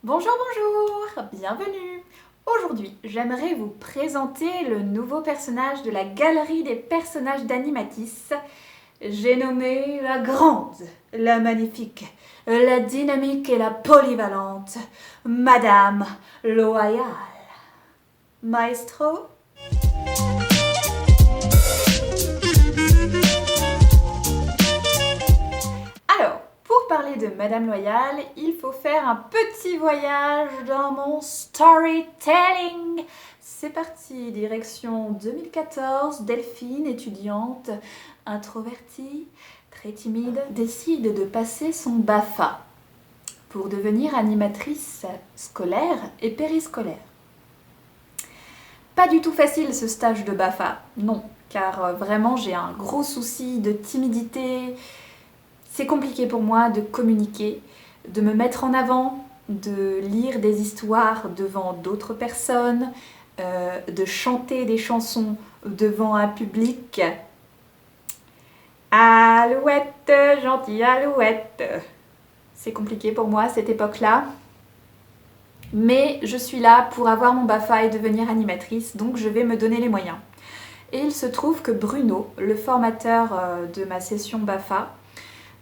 Bonjour, bonjour, bienvenue. Aujourd'hui, j'aimerais vous présenter le nouveau personnage de la galerie des personnages d'Animatis. J'ai nommé la grande, la magnifique, la dynamique et la polyvalente, Madame Loyale. Maestro? Alors, pour parler de Madame Loyale, il faut faire un petit voyage dans mon storytelling. C'est parti, direction 2014, Delphine, étudiante, introvertie, très timide, décide de passer son BAFA pour devenir animatrice scolaire et périscolaire. Pas du tout facile ce stage de BAFA, non, car vraiment j'ai un gros souci de timidité. C'est compliqué pour moi de communiquer, de me mettre en avant, de lire des histoires devant d'autres personnes, de chanter des chansons devant un public. Alouette, gentille alouette. C'est compliqué pour moi à cette époque-là. Mais je suis là pour avoir mon BAFA et devenir animatrice, donc je vais me donner les moyens. Et il se trouve que Bruno, le formateur de ma session BAFA,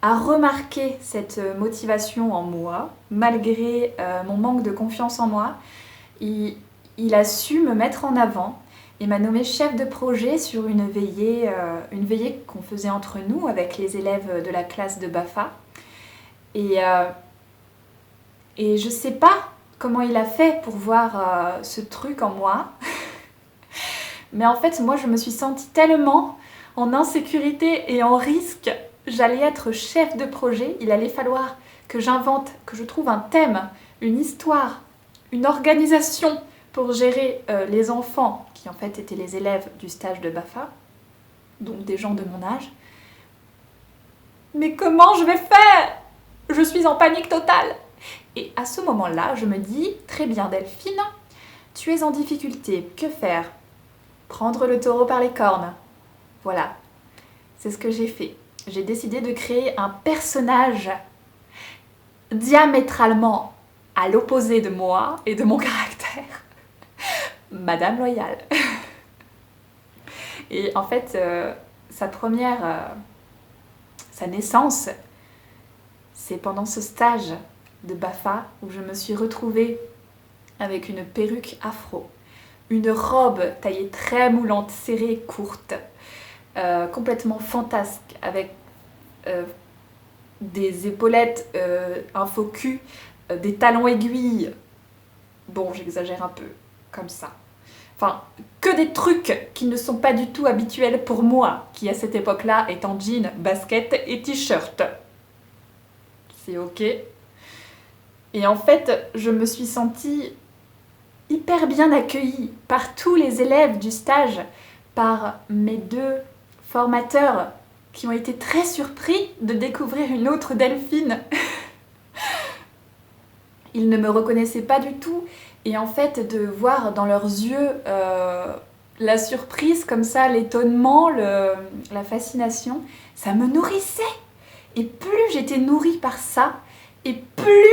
a remarqué cette motivation en moi, malgré mon manque de confiance en moi. Il a su me mettre en avant et m'a nommé chef de projet sur une veillée qu'on faisait entre nous avec les élèves de la classe de BAFA. Et je sais pas comment il a fait pour voir ce truc en moi. Mais en fait, moi, je me suis sentie tellement en insécurité et en risque. J'allais être chef de projet, il allait falloir que j'invente, que je trouve un thème, une histoire, une organisation pour gérer les enfants qui en fait étaient les élèves du stage de BAFA, donc des gens de mon âge. Mais comment je vais faire? Je suis en panique totale. Et à ce moment-là, je me dis, très bien Delphine, tu es en difficulté, que faire? Prendre le taureau par les cornes. Voilà, c'est ce que j'ai fait. J'ai décidé de créer un personnage diamétralement à l'opposé de moi et de mon caractère. Madame Loyale. Et en fait, sa naissance, c'est pendant ce stage de BAFA où je me suis retrouvée avec une perruque afro, une robe taillée très moulante, serrée, courte, complètement fantasque, avec des épaulettes, un faux cul, des talons aiguilles. Bon, j'exagère un peu, comme ça. Enfin, que des trucs qui ne sont pas du tout habituels pour moi, qui à cette époque-là est en jean, basket et t-shirt. C'est ok. Et en fait, je me suis sentie hyper bien accueillie par tous les élèves du stage, par mes deux formateurs qui ont été très surpris de découvrir une autre Delphine. Ils ne me reconnaissaient pas du tout et en fait de voir dans leurs yeux la surprise comme ça, l'étonnement, la fascination, ça me nourrissait. Et plus j'étais nourrie par ça, et plus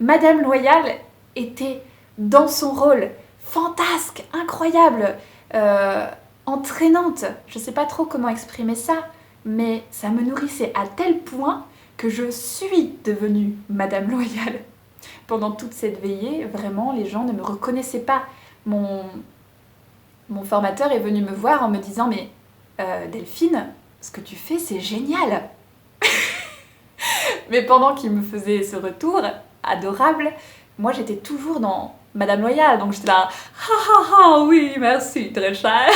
Madame Loyale était dans son rôle fantasque, incroyable, entraînante. Je sais pas trop comment exprimer ça, mais ça me nourrissait à tel point que je suis devenue Madame Loyale. Pendant toute cette veillée, vraiment, les gens ne me reconnaissaient pas. Mon formateur est venu me voir en me disant « Mais Delphine, ce que tu fais, c'est génial !» Mais pendant qu'il me faisait ce retour adorable, moi j'étais toujours dans Madame Loyale, donc j'étais là « Ah ah ah, oui, merci, très cher !»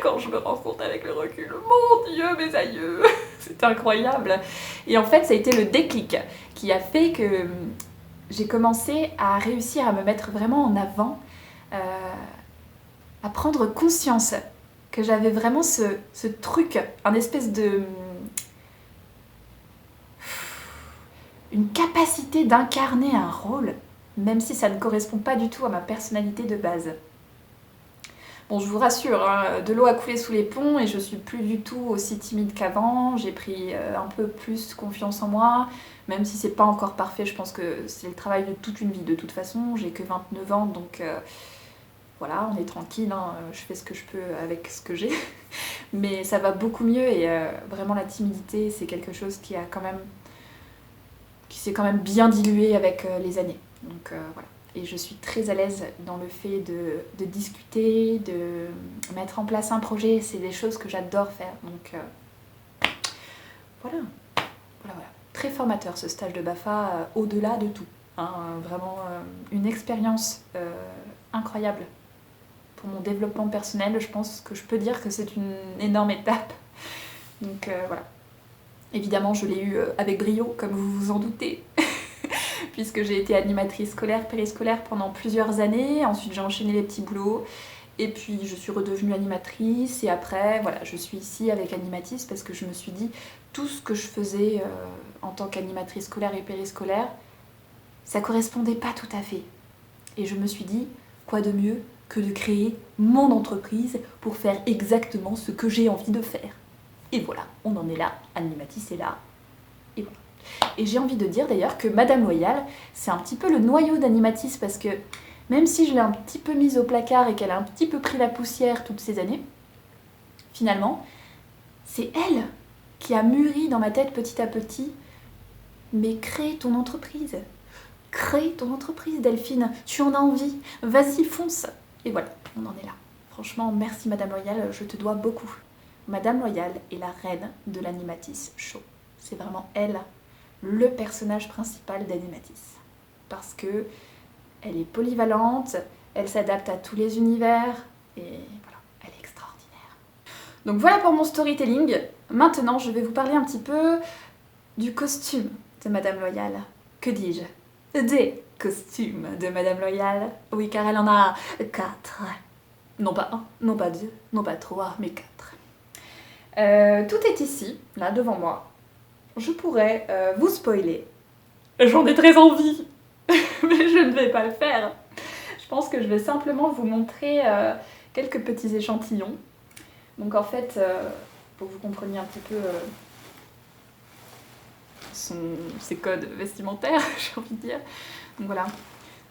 Quand je me rends compte avec le recul, mon Dieu, mes aïeux, c'est incroyable. Et en fait, ça a été le déclic qui a fait que j'ai commencé à réussir à me mettre vraiment en avant, à prendre conscience que j'avais vraiment ce truc, un espèce de... une capacité d'incarner un rôle, même si ça ne correspond pas du tout à ma personnalité de base. Bon, je vous rassure, hein, de l'eau a coulé sous les ponts et je suis plus du tout aussi timide qu'avant. J'ai pris un peu plus confiance en moi, même si c'est pas encore parfait. Je pense que c'est le travail de toute une vie de toute façon. J'ai que 29 ans, donc voilà, on est tranquille, hein, je fais ce que je peux avec ce que j'ai. Mais ça va beaucoup mieux et vraiment la timidité, c'est quelque chose qui s'est quand même bien dilué avec les années. Donc voilà. Et je suis très à l'aise dans le fait de discuter, de mettre en place un projet. C'est des choses que j'adore faire. Donc voilà. Très formateur ce stage de BAFA, au-delà de tout. Hein, vraiment une expérience incroyable. Pour mon développement personnel, je pense que je peux dire que c'est une énorme étape. Donc voilà. Évidemment, je l'ai eu avec brio, comme vous vous en doutez. Puisque j'ai été animatrice scolaire, périscolaire pendant plusieurs années. Ensuite, j'ai enchaîné les petits boulots. Et puis, je suis redevenue animatrice. Et après, voilà, je suis ici avec Animatis parce que je me suis dit, tout ce que je faisais en tant qu'animatrice scolaire et périscolaire, ça correspondait pas tout à fait. Et je me suis dit, quoi de mieux que de créer mon entreprise pour faire exactement ce que j'ai envie de faire. Et voilà, on en est là, Animatis est là. Et voilà. Et j'ai envie de dire d'ailleurs que Madame Loyal, c'est un petit peu le noyau d'Animatis parce que même si je l'ai un petit peu mise au placard et qu'elle a un petit peu pris la poussière toutes ces années, finalement, c'est elle qui a mûri dans ma tête petit à petit, mais crée ton entreprise. Crée ton entreprise, Delphine, tu en as envie, vas-y, fonce. Et voilà, on en est là. Franchement, merci Madame Loyal, je te dois beaucoup. Madame Loyal est la reine de l'Animatis Show. C'est vraiment elle, le personnage principal d'Animatis. Parce que elle est polyvalente, elle s'adapte à tous les univers, et voilà, elle est extraordinaire. Donc voilà pour mon storytelling. Maintenant, je vais vous parler un petit peu du costume de Madame Loyal. Que dis-je ? Des costumes de Madame Loyal. Oui, car elle en a 4. Non pas 1, non pas 2, non pas 3, mais 4. Tout est ici, là, devant moi. Je pourrais vous spoiler. J'en ai très envie, mais je ne vais pas le faire. Je pense que je vais simplement vous montrer quelques petits échantillons. Donc en fait, pour que vous compreniez un petit peu ses codes vestimentaires, j'ai envie de dire. Donc voilà,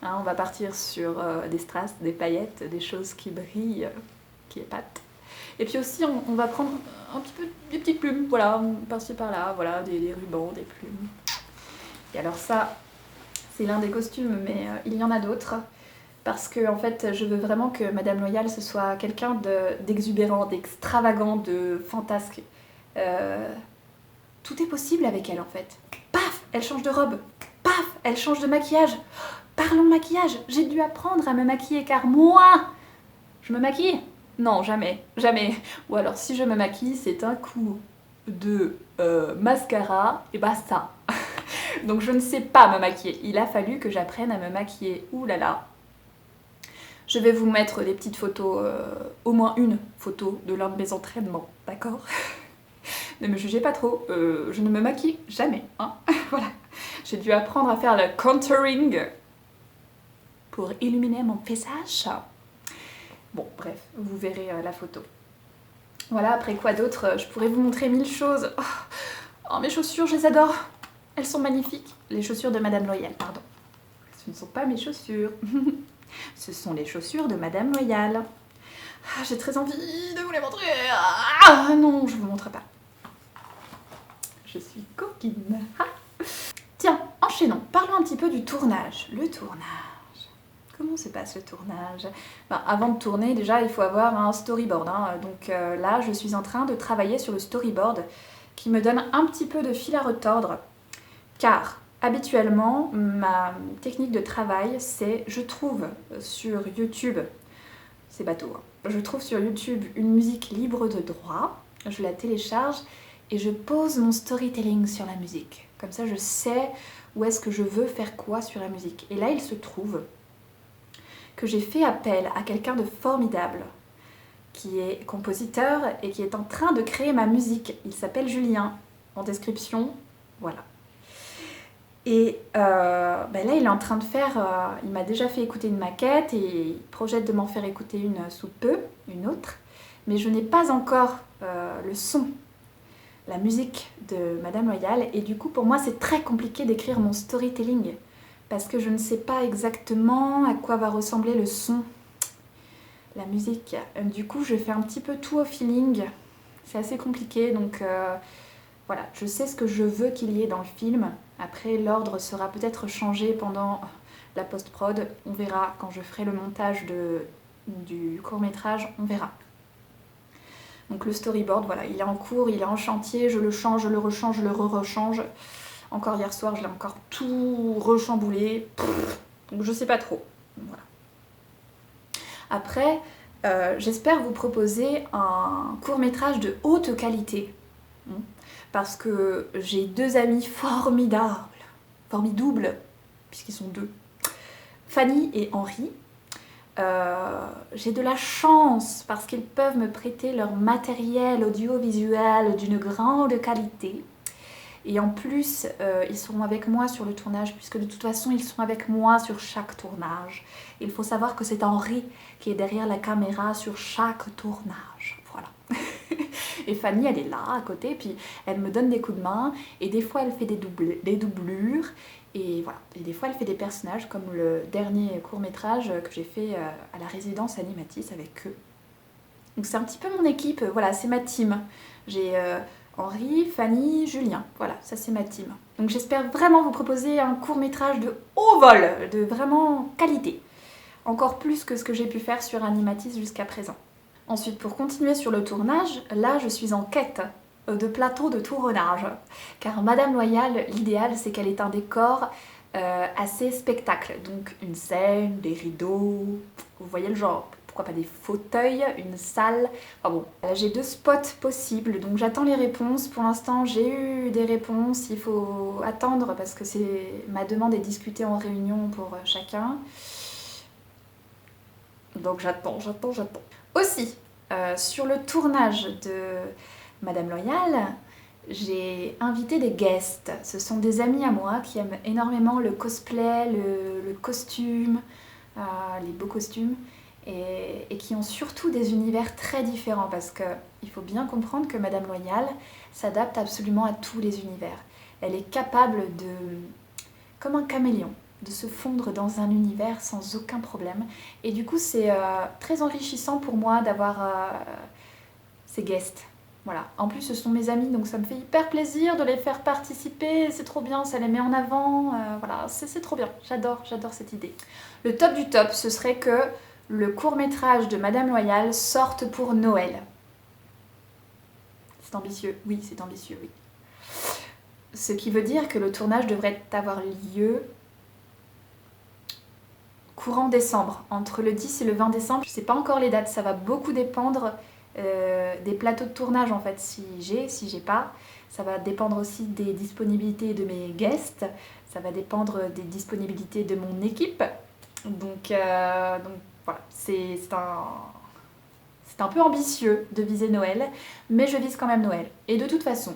hein, on va partir sur des strass, des paillettes, des choses qui brillent, qui épatent. Et puis aussi, on va prendre un petit peu des petites plumes, voilà, par-ci par-là, voilà, des rubans, des plumes. Et alors ça, c'est l'un des costumes, mais il y en a d'autres. Parce que en fait, je veux vraiment que Madame Loyal, ce soit quelqu'un d'exubérant, d'extravagant, de fantasque. Tout est possible avec elle en fait. Paf, elle change de robe. Paf, elle change de maquillage. Parlons maquillage, j'ai dû apprendre à me maquiller car moi, je me maquille ? Non, jamais, jamais. Ou alors si je me maquille, c'est un coup de mascara et basta. Donc je ne sais pas me maquiller. Il a fallu que j'apprenne à me maquiller. Ouh là là. Je vais vous mettre des petites photos, au moins une photo de l'un de mes entraînements, d'accord ? Ne me jugez pas trop, je ne me maquille jamais, hein. Voilà. J'ai dû apprendre à faire le contouring pour illuminer mon visage. Bon, bref, vous verrez la photo. Voilà, après quoi d'autre, je pourrais vous montrer 1000 choses. Oh, mes chaussures, je les adore. Elles sont magnifiques. Les chaussures de Madame Loyal, pardon. Ce ne sont pas mes chaussures. Ce sont les chaussures de Madame Loyal. Ah, j'ai très envie de vous les montrer. Ah non, je ne vous montre pas. Je suis coquine. Ah. Tiens, enchaînons. Parlons un petit peu du tournage. Le tournage. Comment se passe le tournage ? Ben, avant de tourner, déjà, il faut avoir un storyboard. Hein. Donc là, je suis en train de travailler sur le storyboard qui me donne un petit peu de fil à retordre. Car habituellement, ma technique de travail, c'est je trouve sur YouTube, c'est bateau, hein, je trouve sur YouTube une musique libre de droit, je la télécharge et je pose mon storytelling sur la musique. Comme ça, je sais où est-ce que je veux faire quoi sur la musique. Et là, il se trouve que j'ai fait appel à quelqu'un de formidable qui est compositeur et qui est en train de créer ma musique. Il s'appelle Julien, en description, voilà. Et ben là, il est en train de faire... il m'a déjà fait écouter une maquette et il projette de m'en faire écouter une sous peu, une autre. Mais je n'ai pas encore le son, la musique de Madame Loyal. Et du coup, pour moi, c'est très compliqué d'écrire mon storytelling. Parce que je ne sais pas exactement à quoi va ressembler le son, la musique. Du coup, je fais un petit peu tout au feeling. C'est assez compliqué, donc... voilà, je sais ce que je veux qu'il y ait dans le film. Après, l'ordre sera peut-être changé pendant la post-prod. On verra quand je ferai le montage du court-métrage, on verra. Donc le storyboard, voilà, il est en cours, il est en chantier, je le change, je le rechange, je le re-rechange. Encore hier soir, je l'ai encore tout rechamboulé. Donc je sais pas trop. Voilà. Après, j'espère vous proposer un court-métrage de haute qualité. Parce que j'ai deux amis formidables, puisqu'ils sont deux, Fanny et Henri. J'ai de la chance parce qu'ils peuvent me prêter leur matériel audiovisuel d'une grande qualité. Et en plus, ils seront avec moi sur le tournage, puisque de toute façon, ils sont avec moi sur chaque tournage. Il faut savoir que c'est Henri qui est derrière la caméra sur chaque tournage. Voilà. Et Fanny, elle est là à côté, puis elle me donne des coups de main, et des fois elle fait des doublures, et voilà. Et des fois elle fait des personnages, comme le dernier court-métrage que j'ai fait à la résidence Animatis avec eux. Donc c'est un petit peu mon équipe, voilà, c'est ma team. J'ai Henri, Fanny, Julien, voilà, ça c'est ma team. Donc j'espère vraiment vous proposer un court-métrage de haut vol, de vraiment qualité. Encore plus que ce que j'ai pu faire sur Animatis jusqu'à présent. Ensuite, pour continuer sur le tournage, là je suis en quête de plateau de tournage. Car Madame Loyal, l'idéal c'est qu'elle ait un décor assez spectacle. Donc une scène, des rideaux, vous voyez le genre, pourquoi pas des fauteuils, une salle. Enfin bon, j'ai 2 spots possibles, donc j'attends les réponses. Pour l'instant j'ai eu des réponses, il faut attendre parce que ma demande est discutée en réunion pour chacun. Donc j'attends. Aussi, sur le tournage de Madame Loyal, j'ai invité des guests. Ce sont des amis à moi qui aiment énormément le cosplay, le costume, les beaux costumes, et qui ont surtout des univers très différents parce qu'il faut bien comprendre que Madame Loyal s'adapte absolument à tous les univers. Elle est capable de, comme un caméléon, de se fondre dans un univers sans aucun problème. Et du coup, c'est très enrichissant pour moi d'avoir ces guests. Voilà. En plus, ce sont mes amis, donc ça me fait hyper plaisir de les faire participer. C'est trop bien, ça les met en avant. Voilà, c'est trop bien. J'adore cette idée. Le top du top, ce serait que le court-métrage de Madame Loyal sorte pour Noël. C'est ambitieux. Oui, c'est ambitieux, oui. Ce qui veut dire que le tournage devrait avoir lieu courant décembre, entre le 10 et le 20 décembre. Je ne sais pas encore les dates, ça va beaucoup dépendre des plateaux de tournage en fait, si j'ai pas. Ça va dépendre aussi des disponibilités de mes guests, ça va dépendre des disponibilités de mon équipe. Donc voilà, c'est un peu ambitieux de viser Noël, mais je vise quand même Noël. Et de toute façon,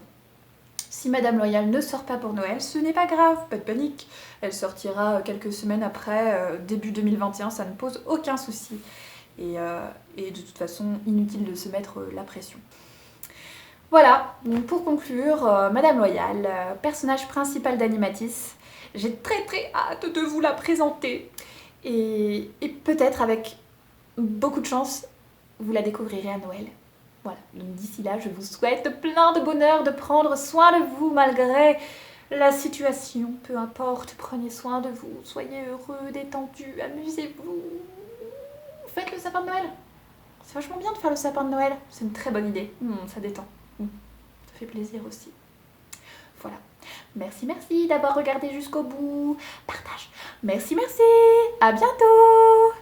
si Madame Loyal ne sort pas pour Noël, ce n'est pas grave, pas de panique. Elle sortira quelques semaines après, début 2021, ça ne pose aucun souci. Et de toute façon, inutile de se mettre la pression. Voilà, donc pour conclure, Madame Loyal, personnage principal d'Animatis. J'ai très hâte de vous la présenter. Et peut-être avec beaucoup de chance, vous la découvrirez à Noël. Voilà, donc d'ici là, je vous souhaite plein de bonheur, de prendre soin de vous malgré la situation. Peu importe, prenez soin de vous, soyez heureux, détendus, amusez-vous. Faites le sapin de Noël. C'est vachement bien de faire le sapin de Noël. C'est une très bonne idée. Ça détend. Ça fait plaisir aussi. Voilà. Merci d'avoir regardé jusqu'au bout. Partage. Merci. À bientôt.